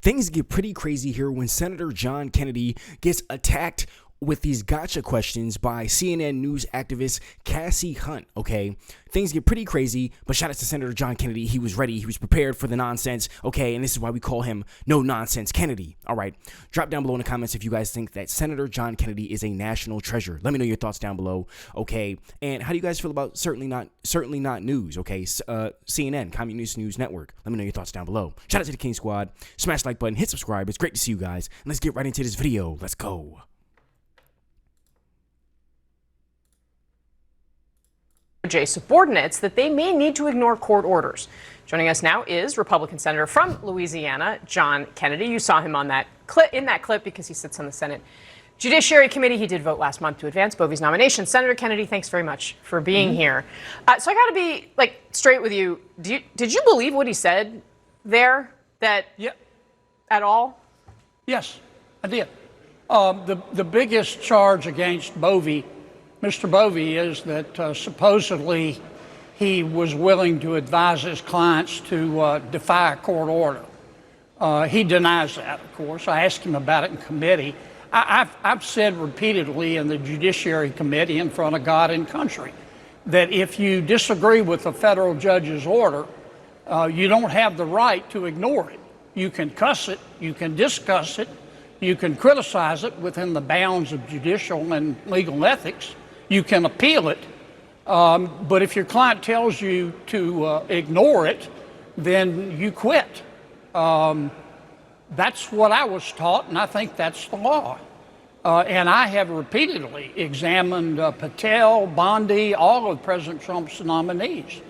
things get pretty crazy here when Senator John Kennedy gets attacked with these gotcha questions by CNN news activist Cassie Hunt, okay? Things get pretty crazy, but shout out to Senator John Kennedy. He was ready. He was prepared for the nonsense, okay? And this is why we call him No Nonsense Kennedy, all right? Drop down below in the comments if you guys think that Senator John Kennedy is a national treasure. Let me know your thoughts down below, okay? And how do you guys feel about certainly not news, okay? CNN, Communist News Network. Let me know your thoughts down below. Shout out to the King Squad. Smash the like button, hit subscribe. It's great to see you guys. And let's get right into this video. Let's go. Subordinates that they may need to ignore court orders. Joining us now is Republican Senator from Louisiana, John Kennedy. You saw him on that clip because he sits on the Senate Judiciary Committee. He did vote last month to advance Bovie's nomination. Senator Kennedy, thanks very much for being here. So I got to be straight with you. Did you believe what he said there? At all? Yes, I did. The biggest charge against Mr. Bovie is that supposedly he was willing to advise his clients to defy a court order. He denies that, of course. I asked him about it in committee. I've said repeatedly in the Judiciary Committee in front of God and country that if you disagree with a federal judge's order, you don't have the right to ignore it. You can cuss it, you can discuss it, you can criticize it within the bounds of judicial and legal ethics. You can appeal it, but if your client tells you to ignore it, then you quit. That's what I was taught, and I think that's the law. And I have repeatedly examined Patel, Bondi, all of President Trump's nominees.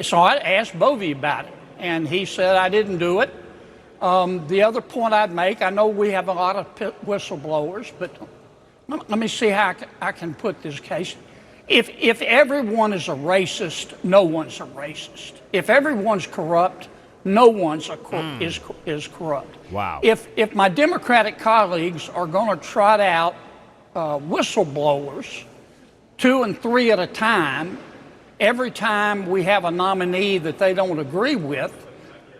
So I asked Bovie about it, and he said I didn't do it. The other point I'd make, I know we have a lot of whistleblowers, but let me see how I can put this case. If everyone is a racist, no one's a racist. If everyone's corrupt, no one's is corrupt. Wow. If my Democratic colleagues are going to trot out whistleblowers 2 and 3 at a time, every time we have a nominee that they don't agree with,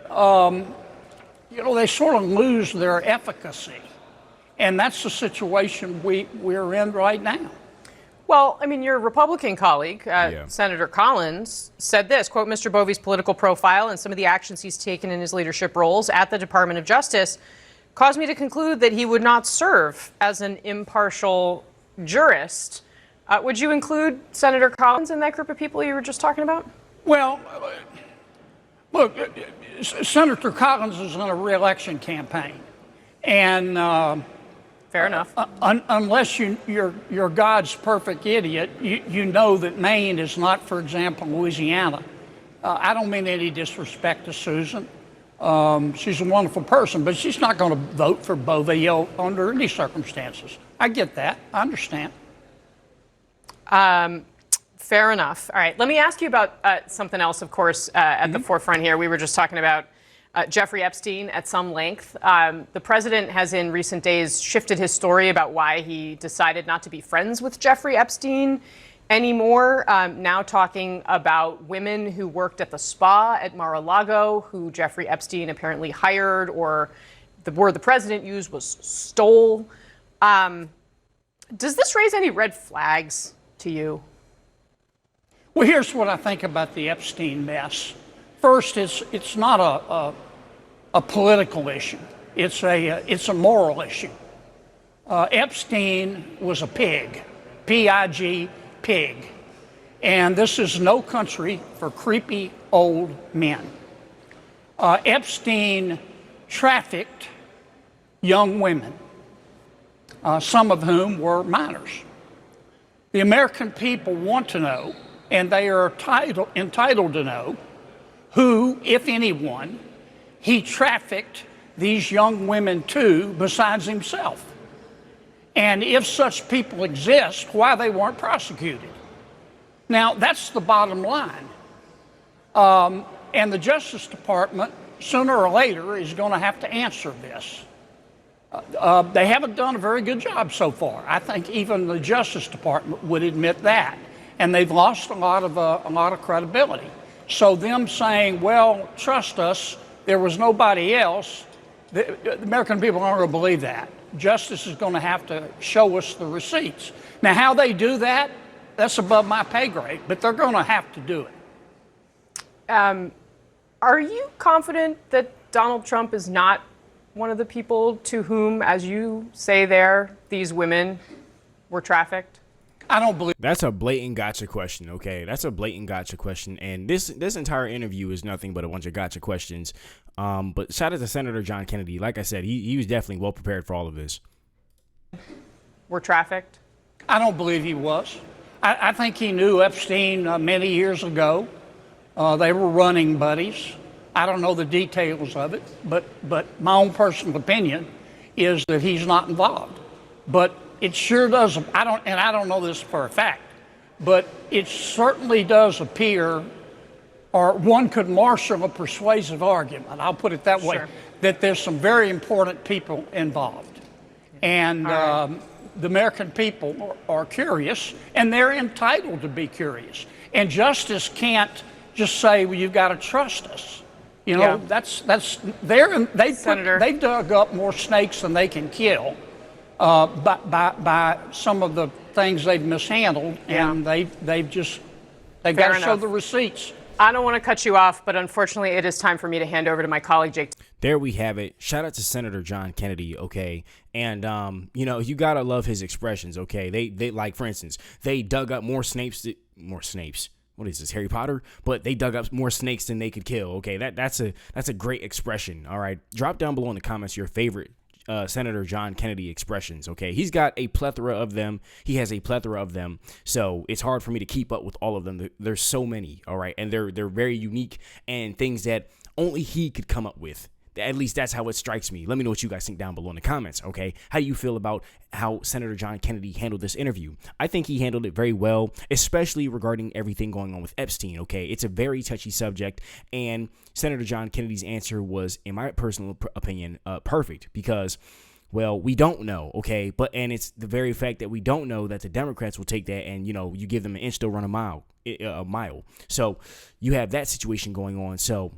they sort of lose their efficacy. And that's the situation we're in right now. Well, I mean, your Republican colleague, Senator Collins, said this, quote, Mr. Bovie's political profile and some of the actions he's taken in his leadership roles at the Department of Justice caused me to conclude that he would not serve as an impartial jurist. Would you include Senator Collins in that group of people you were just talking about? Well, look, Senator Collins is in a re-election campaign. And fair enough. Unless you're God's perfect idiot, you know that Maine is not, for example, Louisiana. I don't mean any disrespect to Susan. She's a wonderful person, but she's not going to vote for Bovie under any circumstances. I get that. I understand. Fair enough. All right. Let me ask you about something else, of course, at the forefront here. We were just talking about Jeffrey Epstein at some length. The president has in recent days shifted his story about why he decided not to be friends with Jeffrey Epstein anymore. Now talking about women who worked at the spa at Mar-a-Lago, who Jeffrey Epstein apparently hired, or the word the president used was stole. Does this raise any red flags to you? Well, here's what I think about the Epstein mess. First, it's not a political issue. It's a moral issue. Epstein was a pig, P-I-G, pig. And this is no country for creepy old men. Epstein trafficked young women, some of whom were minors. The American people want to know, and they are entitled to know, who, if anyone, he trafficked these young women to besides himself. And if such people exist, why they weren't prosecuted. Now, that's the bottom line. And the Justice Department, sooner or later, is going to have to answer this. They haven't done a very good job so far. I think even the Justice Department would admit that. And they've lost a lot of credibility. So them saying, well, trust us, there was nobody else, The American people aren't going to believe that. Justice is going to have to show us the receipts. Now, how they do that, that's above my pay grade, but they're going to have to do it. Are you confident that Donald Trump is not one of the people to whom, as you say there, these women were trafficked? I don't believe. That's a blatant gotcha question, okay? That's a blatant gotcha question, and this entire interview is nothing but a bunch of gotcha questions. But shout out to Senator John Kennedy. Like I said, he was definitely well prepared for all of this. Were trafficked? I don't believe he was. I think he knew Epstein many years ago. They were running buddies. I don't know the details of it, but my own personal opinion is that he's not involved. But it sure does. I don't know this for a fact, but it certainly does appear, or one could marshal a persuasive argument, I'll put it that way, Sure. that there's some very important people involved. And the American people are curious, and they're entitled to be curious. And justice can't just say, well, you've got to trust us. You know, they dug up more snakes than they can kill by some of the things they've mishandled, and they've got to show the receipts. I don't want to cut you off, but unfortunately, it is time for me to hand over to my colleague, Jake. There we have it. Shout out to Senator John Kennedy, okay? And, you got to love his expressions, okay? They like, for instance, they dug up more snakes. What is this, Harry Potter? But they dug up more snakes than they could kill, okay? That's a great expression, all right? Drop down below in the comments your favorite Senator John Kennedy expressions, okay? He's got a plethora of them. He has a plethora of them, so it's hard for me to keep up with all of them. There's so many, all right? And they're very unique and things that only he could come up with. At least that's how it strikes me. Let me know what you guys think down below in the comments, okay? How do you feel about how Senator John Kennedy handled this interview? I think he handled it very well, especially regarding everything going on with Epstein, okay? It's a very touchy subject, and Senator John Kennedy's answer was, in my personal opinion, perfect because, well, we don't know, okay? And it's the very fact that we don't know that the Democrats will take that and, you give them an inch, they'll run a mile. So you have that situation going on, so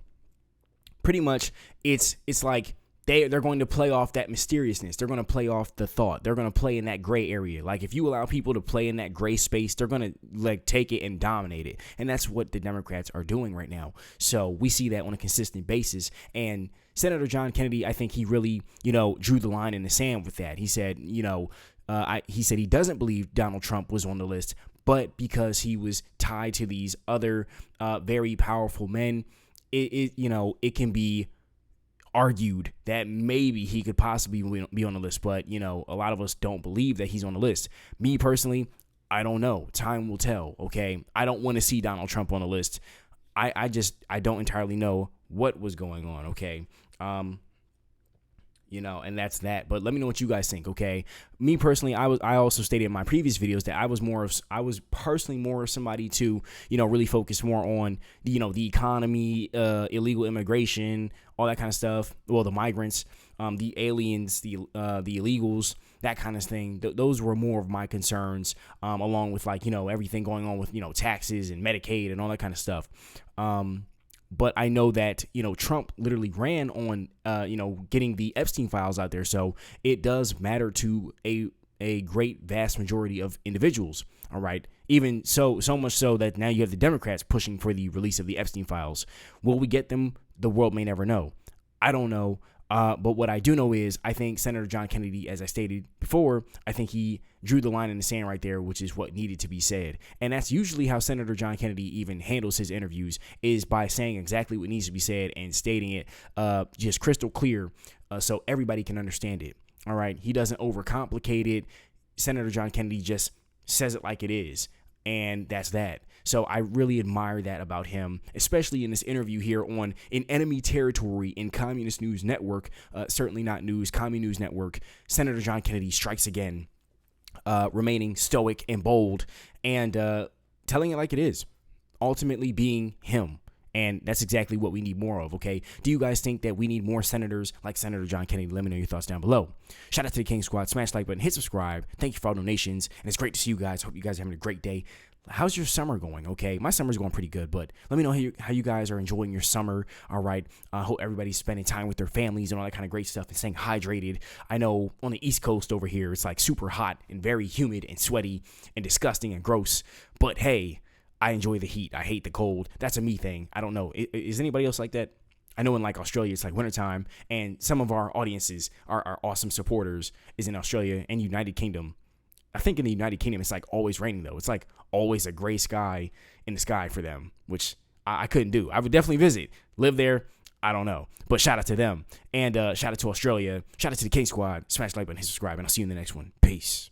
pretty much it's like they're going to play off that mysteriousness. They're going to play off the thought. They're going to play in that gray area. Like if you allow people to play in that gray space, they're going to take it and dominate it. And that's what the Democrats are doing right now. So we see that on a consistent basis. And Senator John Kennedy, I think he really, drew the line in the sand with that. He said, he said he doesn't believe Donald Trump was on the list, but because he was tied to these other very powerful men, it can be argued that maybe he could possibly be on the list, but a lot of us don't believe that he's on the list. Me personally, I don't know. Time will tell. Okay, I don't want to see Donald Trump on the list. I don't entirely know what was going on. Okay, and that's that. But let me know what you guys think, okay? Me personally, I also stated in my previous videos that I was personally more of somebody to, really focus more on, the economy, illegal immigration, all that kind of stuff. Well, the migrants, the aliens, the illegals, that kind of thing. Those were more of my concerns, along with everything going on with, taxes and Medicaid and all that kind of stuff. But I know that, Trump literally ran on, getting the Epstein files out there. So it does matter to a great vast majority of individuals. All right. Even so much so that now you have the Democrats pushing for the release of the Epstein files. Will we get them? The world may never know. I don't know. But what I do know is I think Senator John Kennedy, as I stated before, I think he drew the line in the sand right there, which is what needed to be said. And that's usually how Senator John Kennedy even handles his interviews, is by saying exactly what needs to be said and stating it just crystal clear so everybody can understand it. All right. He doesn't overcomplicate it. Senator John Kennedy just says it like it is. And that's that. So I really admire that about him, especially in this interview here on In Enemy Territory in Communist News Network, certainly not news, Commie News Network. Senator John Kennedy strikes again, remaining stoic and bold and telling it like it is, ultimately being him. And that's exactly what we need more of, okay? Do you guys think that we need more senators like Senator John Kennedy? Let me know your thoughts down below. Shout out to the King Squad. Smash the like button, hit subscribe. Thank you for all donations. And it's great to see you guys. Hope you guys are having a great day. how's your summer going? Okay, my summer's going pretty good, but let me know how you guys are enjoying your summer. All right, I hope everybody's spending time with their families and all that kind of great stuff and staying hydrated. I know on the East Coast over here, it's like super hot and very humid and sweaty and disgusting and gross. But hey, I enjoy the heat. I hate the cold. That's a me thing. I don't know. Is anybody else like that? I know in like Australia, it's like wintertime, and some of our audiences, our awesome supporters, is in Australia and United Kingdom. I think in the United Kingdom, it's like always raining, though. It's like always a gray sky in the sky for them, which I couldn't do. I would definitely visit, live there. I don't know. But shout out to them. And shout out to Australia. Shout out to the King Squad. Smash the like button, hit subscribe, and I'll see you in the next one. Peace.